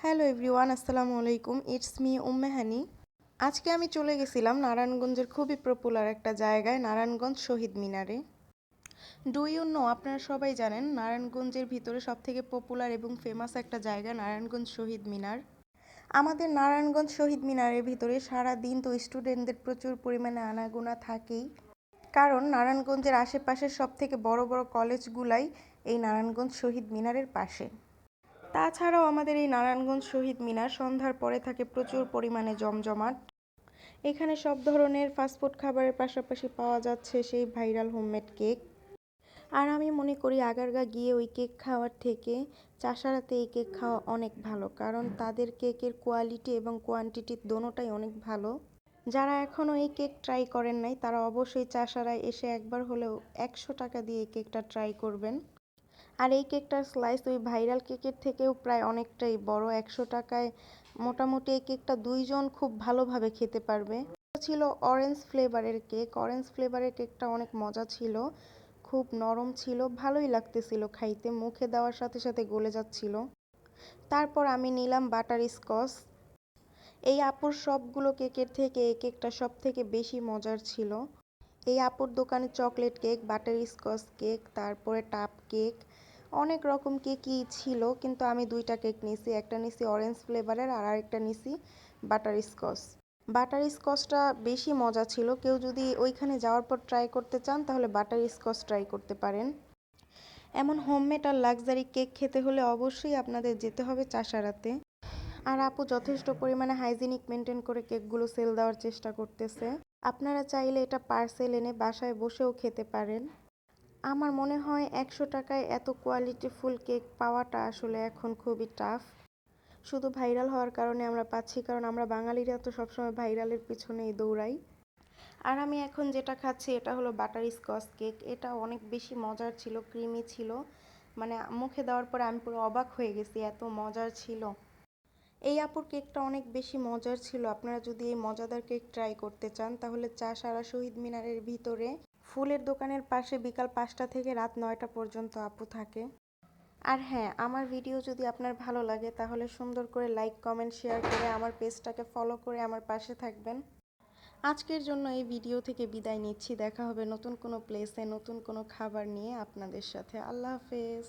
Hello everyone, আসসালামু আলাইকুম। It's me Umme হানি। আজকে আমি চলে গেছিলাম নারায়ণগঞ্জের খুবই পপুলার একটা জায়গায়, নারায়ণগঞ্জ শহীদ মিনারে। ডু ইউ নো, আপনারা সবাই জানেন নারায়ণগঞ্জের ভিতরে সবথেকে পপুলার এবং ফেমাস একটা জায়গা নারায়ণগঞ্জ শহীদ মিনার। আমাদের নারায়ণগঞ্জ শহীদ মিনারের ভিতরে সারা দিন তো স্টুডেন্টদের প্রচুর পরিমাণে আনাগোনা থাকেই, কারণ নারায়ণগঞ্জের আশেপাশের সবথেকে বড় বড় কলেজগুলাই এই নারায়ণগঞ্জ শহীদ মিনারের পাশে। তাছাড়াও আমাদের এই নারায়ণগঞ্জ শহীদ মিনার সন্ধ্যার পরে থাকে প্রচুর পরিমাণে জমজমাট। এখানে সব ধরনের ফাস্টফুড খাবারের পাশাপাশি পাওয়া যাচ্ছে সেই ভাইরাল হোমমেড কেক। আর আমি মনে করি আগারগা গিয়ে ওই কেক খাওয়ার থেকে চাষারাতে এই কেক খাওয়া অনেক ভালো, কারণ তাদের কেকের কোয়ালিটি এবং কোয়ান্টিটি দোনোটাই অনেক ভালো। যারা এখনও এই কেক ট্রাই করেন নাই তারা অবশ্যই চাষারায় এসে একবার হলেও 100 টাকা দিয়ে এই কেকটা ট্রাই করবেন। আর এই কেকটার স্লাইস ওই ভাইরাল কেকের থেকেও প্রায় অনেকটাই বড়। 100 টাকায় মোটামুটি এই কেকটা দুইজন খুব ভালোভাবে খেতে পারবে। ছিল অরেঞ্জ ফ্লেভারের কেক। অরেঞ্জ ফ্লেভারের কেকটা অনেক মজা ছিল, খুব নরম ছিল, ভালোই লাগতেছিল খাইতে, মুখে দেওয়ার সাথে সাথে গলে যাচ্ছিল। তারপর আমি নিলাম বাটার স্কচ। এই আপুর সবগুলো কেকের থেকে এই কেকটা সব থেকে বেশি মজার ছিল। এই আপুর দোকানে chocolate cake, butter Scotch cake, তারপরে টাপ কেক, অনেক রকম কেকই ছিল, কিন্তু আমি দুইটা কেক নিয়েছি। একটা নিয়েছি অরেঞ্জ ফ্লেভারের আর আরেকটা নিয়েছি বাটার স্কচ। বাটার স্কচটা বেশি মজা ছিল। কেউ যদি ওইখানে যাওয়ার পর ট্রাই করতে চান তাহলে বাটার স্কচ ট্রাই করতে পারেন। এমন হোমমেড আর লাক্সারি কেক খেতে হলে অবশ্যই আপনাদের যেতে হবে চাষারাতে। আর আপু যথেষ্ট পরিমাণে হাইজিনিক মেনটেন করে কেকগুলো সেল দেওয়ার চেষ্টা করতেছে। আপনারা চাইলে এটা পার্সেল এনে বাসায় বসেও খেতে পারেন। আমার মনে হয় 100 টাকায় এত কোয়ালিটিফুল কেক পাওয়াটা আসলে এখন খুবই টাফ। শুধু ভাইরাল হওয়ার কারণে আমরা পাচ্ছি, কারণ আমরা বাঙালিরা তো সবসময় ভাইরালের পিছনেই দৌড়াই। আর আমি এখন যেটা খাচ্ছি এটা হলো বাটার স্কচ কেক। এটা অনেক বেশি মজার ছিল, ক্রিমি ছিল, মানে মুখে দেওয়ার পরে আমি পুরো অবাক হয়ে গেছি, এত মজার ছিল। এই আপুর কেকটা অনেক বেশি মজার ছিল। আপনারা যদি এই মজাদার কেক ট্রাই করতে চান তাহলে চাষারা শহীদ মিনারের ভিতরে ফুলের দোকানের পাশে বিকাল 5টা থেকে রাত 9টা পর্যন্ত আপু থাকে। আর হ্যাঁ, আমার ভিডিও যদি আপনার ভালো লাগে তাহলে সুন্দর করে লাইক, কমেন্ট, শেয়ার করে আমার পেজটাকে ফলো করে আমার পাশে থাকবেন। আজকের জন্য এই ভিডিও থেকে বিদায় নিচ্ছি। দেখা হবে নতুন কোনো প্লেসে নতুন কোনো খাবার নিয়ে আপনাদের সাথে। আল্লাহ হাফেজ।